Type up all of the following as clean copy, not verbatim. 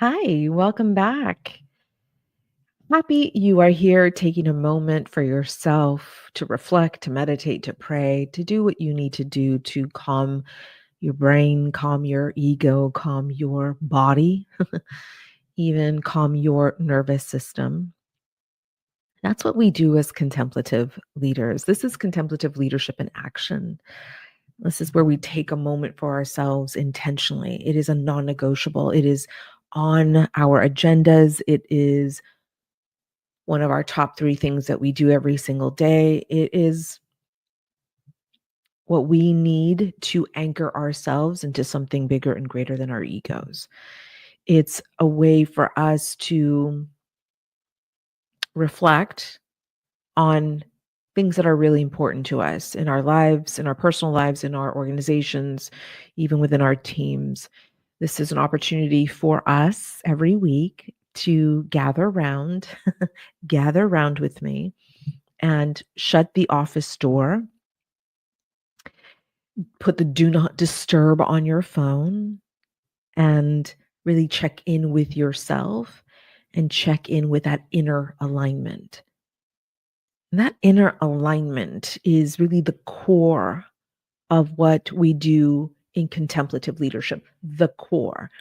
Hi, welcome back. Happy you are here taking a moment for yourself to reflect, to meditate, to pray, to do what you need to do to calm your brain, calm your ego, calm your body, even calm your nervous system. That's what we do as contemplative leaders. This is contemplative leadership in action. This is where we take a moment for ourselves intentionally. It is a non negotiable, it is on our agendas. It is one of our top 3 things that we do every single day. It is what we need to anchor ourselves into something bigger and greater than our egos. It's a way for us to reflect on things that are really important to us in our lives, in our personal lives, in our organizations, even within our teams. This is an opportunity for us every week to gather around with me and shut the office door, put the do not disturb on your phone, and really check in with yourself and check in with that inner alignment. And that inner alignment is really the core of what we do in contemplative leadership, the core.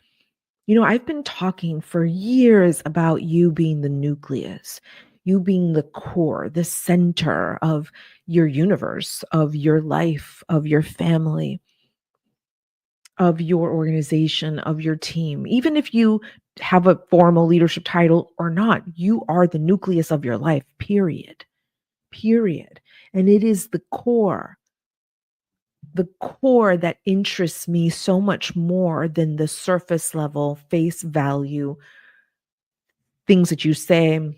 I've been talking for years about you being the nucleus, you being the core, the center of your universe, of your life, of your family, of your organization, of your team. Even if you have a formal leadership title or not, you are the nucleus of your life, period. Period. And it is the core that interests me so much more than the surface level, face value, things that you say,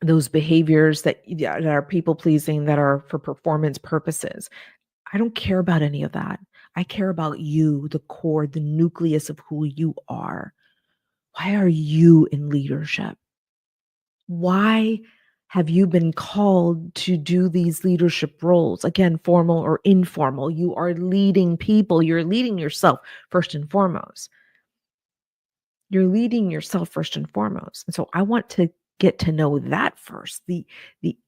those behaviors that are people pleasing, that are for performance purposes. I don't care about any of that. I care about you, the core, the nucleus of who you are. Why are you in leadership? Why have you been called to do these leadership roles? Again, formal or informal, you are leading people. You're leading yourself first and foremost. You're leading yourself first and foremost. And so I want to get to know that first, the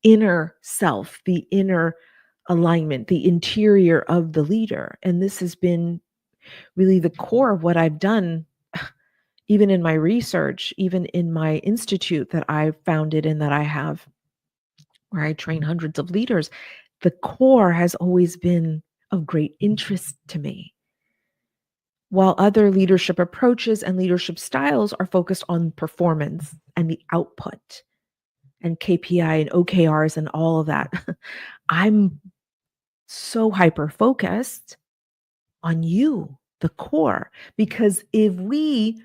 inner self, the inner alignment, the interior of the leader. And this has been really the core of what I've done, even in my research, even in my institute that I've founded and that I have, where I train hundreds of leaders. The core has always been of great interest to me. While other leadership approaches and leadership styles are focused on performance and the output and KPI and OKRs and all of that, I'm so hyper focused on you, the core, because if we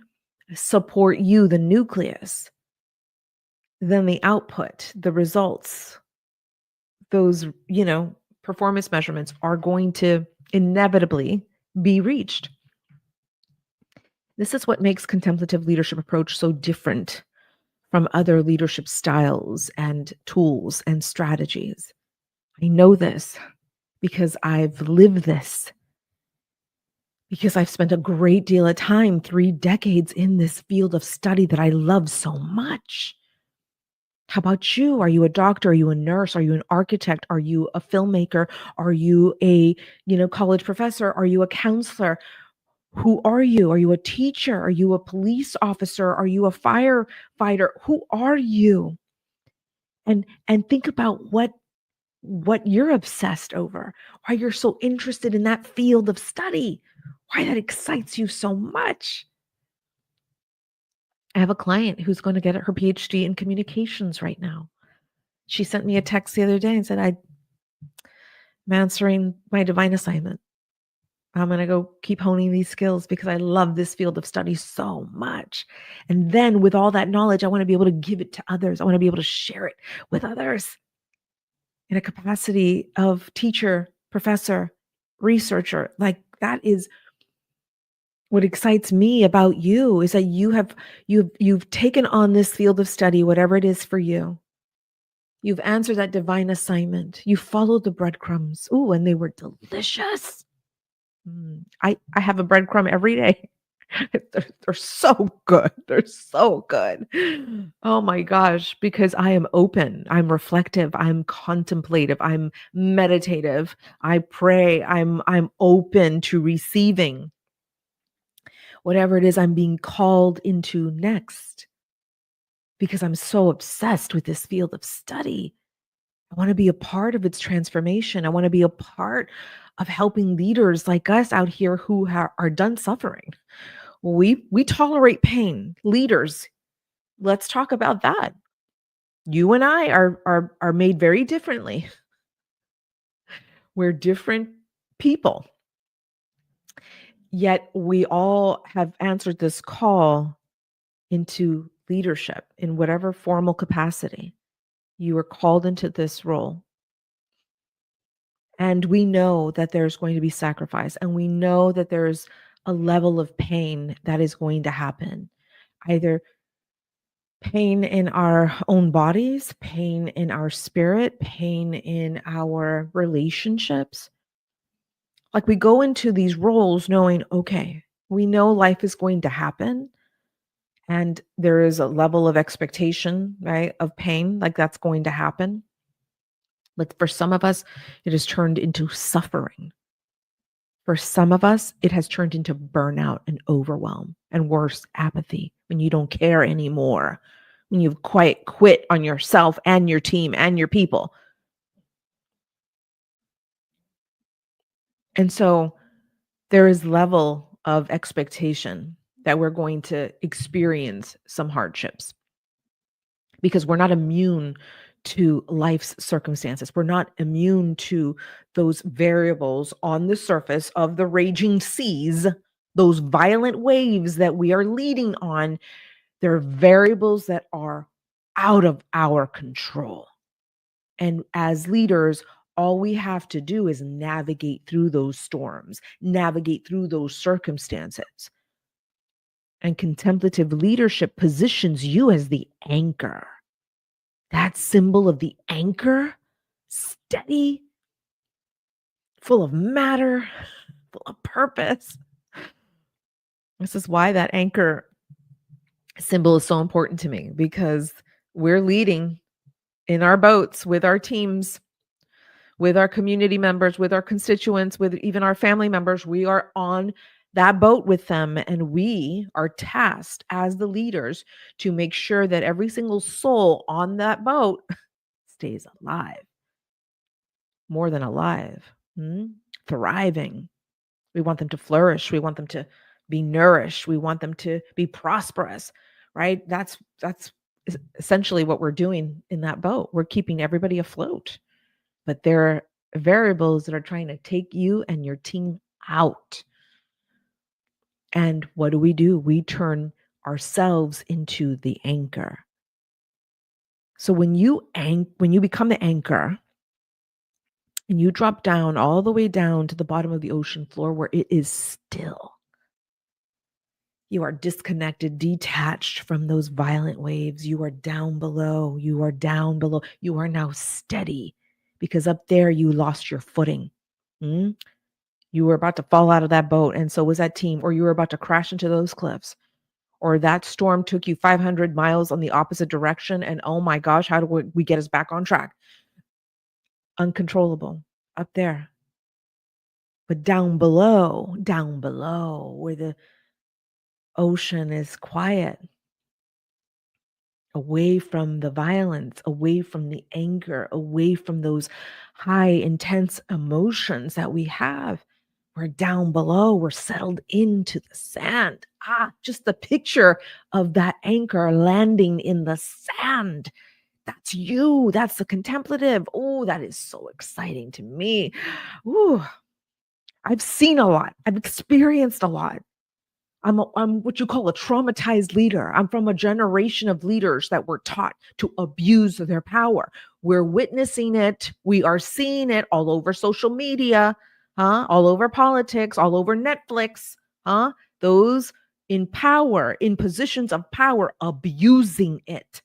support you, the nucleus, then the output, the results, those, performance measurements are going to inevitably be reached. This is what makes contemplative leadership approach so different from other leadership styles and tools and strategies. I know this because I've lived this, because I've spent a great deal of time, 3 decades in this field of study that I love so much. How about you? Are you a doctor? Are you a nurse? Are you an architect? Are you a filmmaker? Are you a, college professor? Are you a counselor? Who are you? Are you a teacher? Are you a police officer? Are you a firefighter? Who are you? And think about what you're obsessed over, why you're so interested in that field of study, why that excites you so much. I have a client who's going to get her PhD in communications right now. She sent me a text the other day and said, I'm answering my divine assignment. I'm going to go keep honing these skills because I love this field of study so much. And then with all that knowledge, I want to be able to give it to others. I want to be able to share it with others in a capacity of teacher, professor, researcher. Like, that is what excites me about you, is that you've taken on this field of study, whatever it is for you. You've answered that divine assignment. You followed the breadcrumbs. Ooh, and they were delicious. I have a breadcrumb every day. They're so good. They're so good. Oh my gosh, because I am open, I'm reflective, I'm contemplative, I'm meditative, I pray, I'm open to receiving whatever it is I'm being called into next because I'm so obsessed with this field of study. I want to be a part of its transformation. I want to be a part of helping leaders like us out here who are done suffering. We tolerate pain. Leaders, let's talk about that. You and I are made very differently. We're different people. Yet we all have answered this call into leadership in whatever formal capacity. You are called into this role. And we know that there's going to be sacrifice, and we know that there's a level of pain that is going to happen. Either pain in our own bodies, pain in our spirit, pain in our relationships. Like we go into these roles knowing, okay, we know life is going to happen. And there is a level of expectation, right, of pain, like that's going to happen. But for some of us, it has turned into suffering. For some of us, it has turned into burnout and overwhelm and worse, apathy when you don't care anymore, when you've quit on yourself and your team and your people. And so there is level of expectation that we're going to experience some hardships because we're not immune to life's circumstances. We're not immune to those variables on the surface of the raging seas, those violent waves that we are leading on. They're variables that are out of our control. And as leaders, all we have to do is navigate through those storms, navigate through those circumstances. And contemplative leadership positions you as the anchor. That symbol of the anchor, steady, full of matter, full of purpose. This is why that anchor symbol is so important to me because we're leading in our boats with our teams, with our community members, with our constituents, with even our family members. We are on that boat with them, and we are tasked as the leaders to make sure that every single soul on that boat stays alive, more than alive, thriving. We want them to flourish. We want them to be nourished. We want them to be prosperous, right? That's essentially what we're doing in that boat. We're keeping everybody afloat. But there are variables that are trying to take you and your team out. And what do? We turn ourselves into the anchor. So when you become the anchor and you drop down all the way down to the bottom of the ocean floor where it is still, you are disconnected, detached from those violent waves. You are down below. You are down below. You are now steady because up there you lost your footing. You were about to fall out of that boat, and so was that team, or you were about to crash into those cliffs, or that storm took you 500 miles on the opposite direction, and oh my gosh, how do we get us back on track? Uncontrollable up there. But down below, where the ocean is quiet, away from the violence, away from the anger, away from those high, intense emotions that we have. We're down below, we're settled into the sand. Just the picture of that anchor landing in the sand. That's you. That's the contemplative. Oh, that is so exciting to me. Ooh, I've seen a lot. I've experienced a lot. I'm what you call a traumatized leader. I'm from a generation of leaders that were taught to abuse their power. We're witnessing it. We are seeing it all over social media, all over politics, all over Netflix, those in power, in positions of power, abusing it,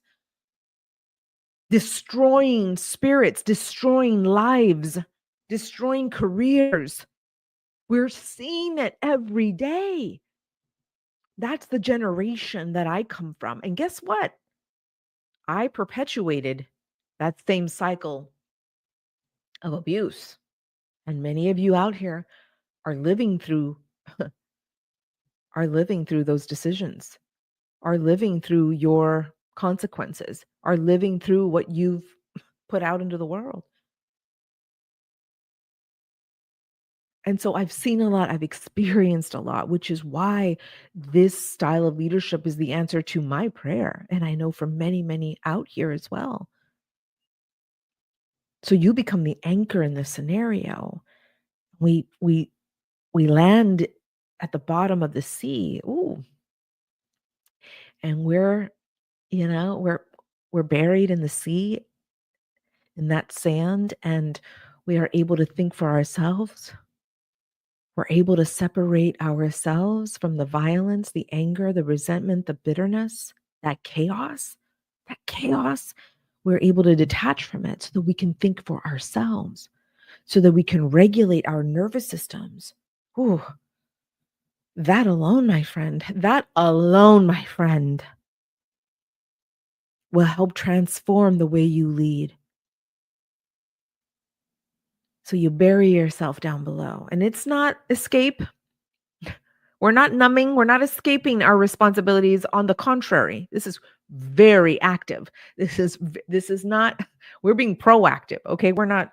destroying spirits, destroying lives, destroying careers. We're seeing it every day. That's the generation that I come from. And guess what? I perpetuated that same cycle of abuse. And many of you out here are living through those decisions, are living through your consequences, are living through what you've put out into the world. And so I've seen a lot, I've experienced a lot, which is why this style of leadership is the answer to my prayer. And I know for many, many out here as well. So you become the anchor in this scenario. We land at the bottom of the sea. Ooh, and we're buried in the sea, in that sand, and we are able to think for ourselves. We're able to separate ourselves from the violence, the anger, the resentment, the bitterness, that chaos, that chaos. We're able to detach from it so that we can think for ourselves, so that we can regulate our nervous systems. Ooh, that alone, my friend, will help transform the way you lead. So you bury yourself down below. And it's not escape. We're not numbing. We're not escaping our responsibilities. On the contrary, this is very active. This is not, we're being proactive. Okay. We're not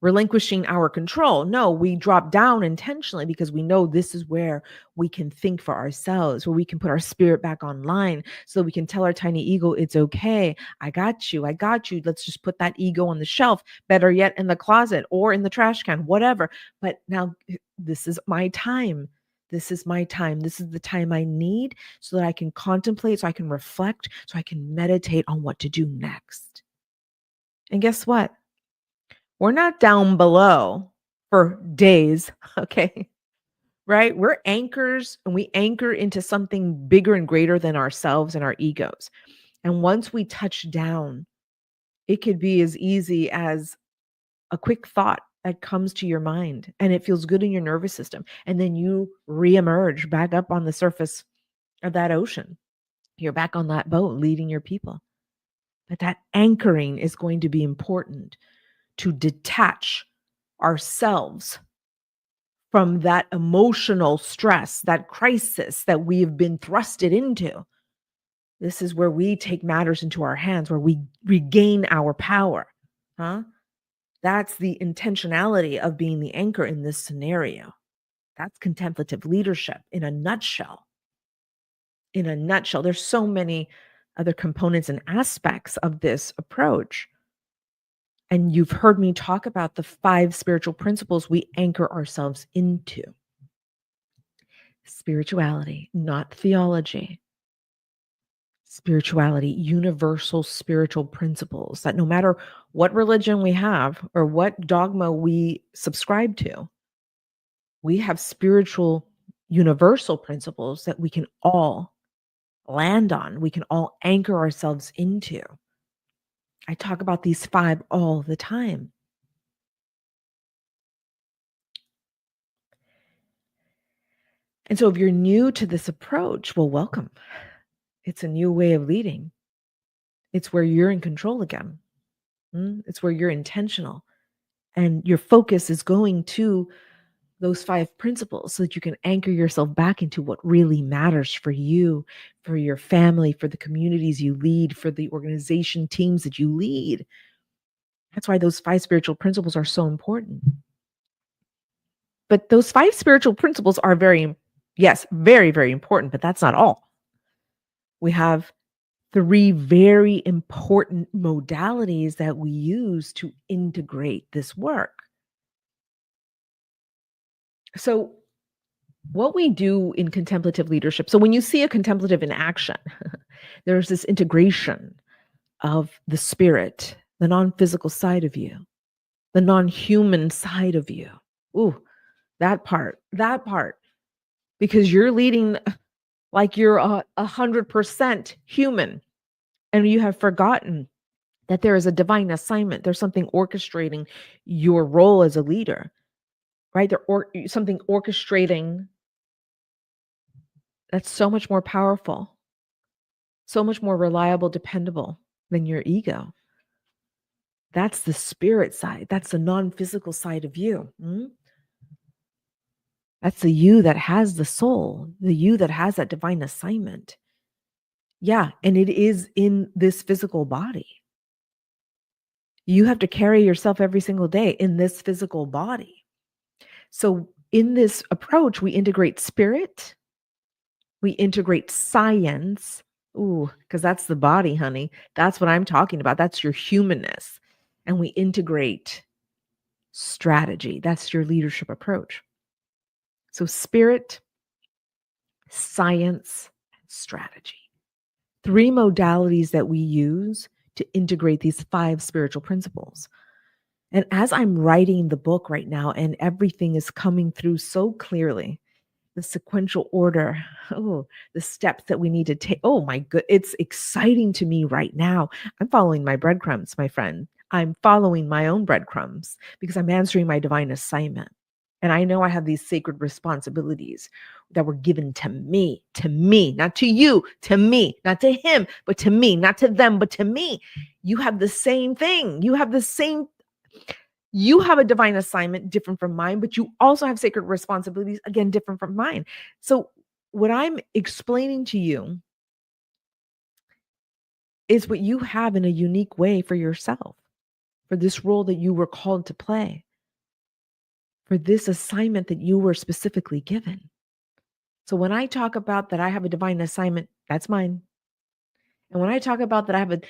relinquishing our control. No, we drop down intentionally because we know this is where we can think for ourselves, where we can put our spirit back online so we can tell our tiny ego, it's okay. I got you. I got you. Let's just put that ego on the shelf, better yet in the closet or in the trash can, whatever. But now this is my time. This is my time. This is the time I need so that I can contemplate, so I can reflect, so I can meditate on what to do next. And guess what? We're not down below for days, okay? Right? We're anchors and we anchor into something bigger and greater than ourselves and our egos. And once we touch down, it could be as easy as a quick thought that comes to your mind and it feels good in your nervous system. And then you reemerge back up on the surface of that ocean. You're back on that boat leading your people. But that anchoring is going to be important to detach ourselves from that emotional stress, that crisis that we have been thrusted into. This is where we take matters into our hands, where we regain our power. Huh? That's the intentionality of being the anchor in this scenario. That's contemplative leadership in a nutshell. In a nutshell, there's so many other components and aspects of this approach. And you've heard me talk about the 5 spiritual principles we anchor ourselves into. Spirituality, not theology. Spirituality, universal spiritual principles that no matter what religion we have or what dogma we subscribe to, we have spiritual universal principles that we can all land on, we can all anchor ourselves into. I talk about these 5 all the time. And so if you're new to this approach, well, welcome. It's a new way of leading. It's where you're in control again. It's where you're intentional and your focus is going to those 5 principles so that you can anchor yourself back into what really matters for you, for your family, for the communities you lead, for the organization teams that you lead. That's why those 5 spiritual principles are so important. But those 5 spiritual principles are yes, very, very important, but that's not all. We have 3 very important modalities that we use to integrate this work. So, what we do in contemplative leadership, so when you see a contemplative in action, there's this integration of the spirit, the non-physical side of you, the non-human side of you. Ooh, that part, because you're leading like you're 100% human and you have forgotten that there is a divine assignment. There's something orchestrating your role as a leader, right? Something orchestrating That's so much more powerful, so much more reliable, dependable than your ego. That's the spirit side. That's the non-physical side of you. That's the you that has the soul, the you that has that divine assignment. Yeah, and it is in this physical body. You have to carry yourself every single day in this physical body. So in this approach, we integrate spirit, we integrate science. Ooh, because that's the body, honey. That's what I'm talking about. That's your humanness. And we integrate strategy. That's your leadership approach. So spirit, science, and strategy. 3 modalities that we use to integrate these 5 spiritual principles. And as I'm writing the book right now and everything is coming through so clearly, the sequential order, the steps that we need to take. Oh my good, it's exciting to me right now. I'm following my breadcrumbs, my friend. I'm following my own breadcrumbs because I'm answering my divine assignment. And I know I have these sacred responsibilities that were given to me, not to you, to me, not to him, but to me, not to them, but to me. You have the same thing. You have a divine assignment different from mine, but you also have sacred responsibilities, again, different from mine. So what I'm explaining to you is what you have in a unique way for yourself, for this role that you were called to play, for this assignment that you were specifically given. So when I talk about that I have a divine assignment, that's mine. And when I talk about that I have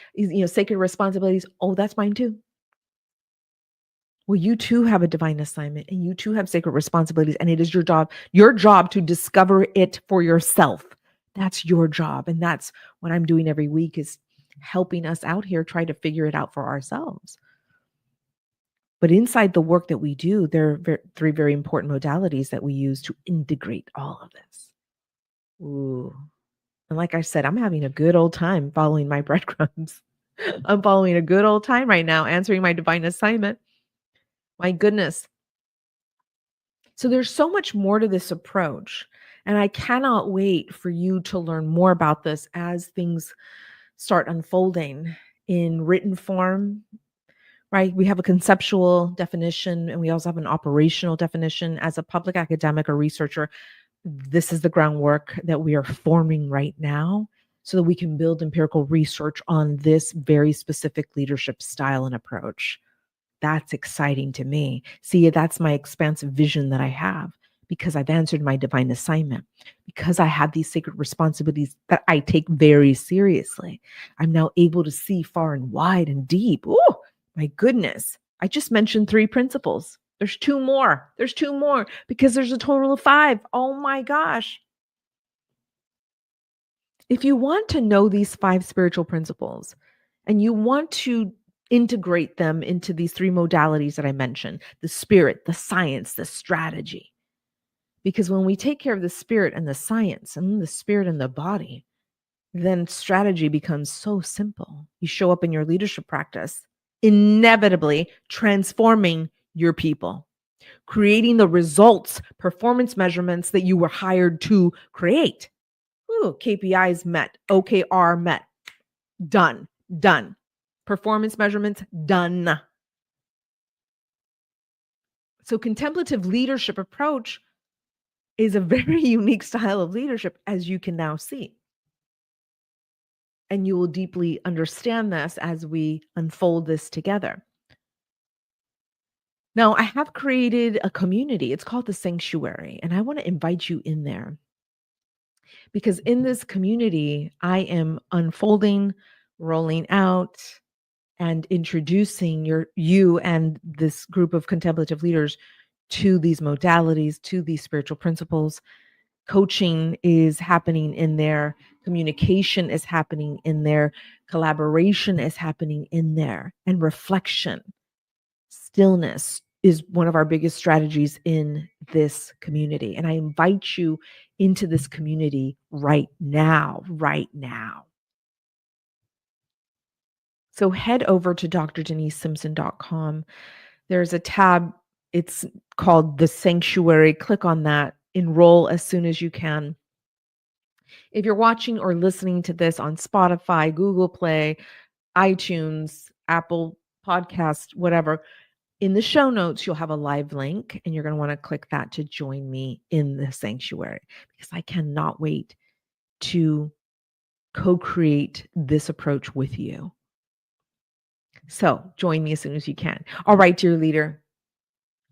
sacred responsibilities, oh, that's mine too. Well, you too have a divine assignment and you too have sacred responsibilities, and it is your job to discover it for yourself. That's your job. And that's what I'm doing every week, is helping us out here try to figure it out for ourselves. But inside the work that we do, there are 3 very important modalities that we use to integrate all of this. Ooh. And like I said, I'm having a good old time following my breadcrumbs. I'm following a good old time right now, answering my divine assignment. My goodness. So there's so much more to this approach. And I cannot wait for you to learn more about this as things start unfolding in written form, right? We have a conceptual definition and we also have an operational definition. As a public academic or researcher, this is the groundwork that we are forming right now so that we can build empirical research on this very specific leadership style and approach. That's exciting to me. See, that's my expansive vision that I have because I've answered my divine assignment, because I have these sacred responsibilities that I take very seriously. I'm now able to see far and wide and deep. Oh, my goodness. I just mentioned 3 principles. There's 2 more. There's 2 more because there's a total of 5. Oh my gosh. If you want to know these 5 spiritual principles and you want to integrate them into these 3 modalities that I mentioned, the spirit, the science, the strategy. Because when we take care of the spirit and the science and the spirit and the body, then strategy becomes so simple. You show up in your leadership practice, inevitably transforming your people, creating the results, performance measurements that you were hired to create. Ooh, KPIs met, OKR met, done. Performance measurements, done. So contemplative leadership approach is a very unique style of leadership, as you can now see. And you will deeply understand this as we unfold this together. Now, I have created a community. It's called the Sanctuary, and I want to invite you in there because in this community, I am unfolding, rolling out, and introducing you and this group of contemplative leaders to these modalities, to these spiritual principles. Coaching is happening in there, communication is happening in there, collaboration is happening in there, and reflection. Stillness is one of our biggest strategies in this community. And I invite you into this community right now, So head over to drdenisesimpson.com. There's a tab. It's called The Sanctuary. Click on that. Enroll as soon as you can. If you're watching or listening to this on Spotify, Google Play, iTunes, Apple Podcast, whatever, in the show notes, you'll have a live link and you're going to want to click that to join me in the sanctuary because I cannot wait to co-create this approach with you. So join me as soon as you can. All right, dear leader.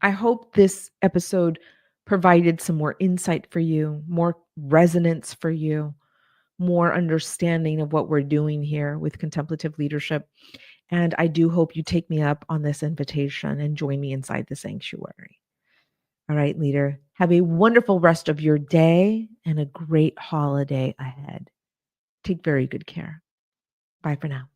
I hope this episode provided some more insight for you, more resonance for you, more understanding of what we're doing here with contemplative leadership. And I do hope you take me up on this invitation and join me inside the sanctuary. All right, leader, have a wonderful rest of your day and a great holiday ahead. Take very good care. Bye for now.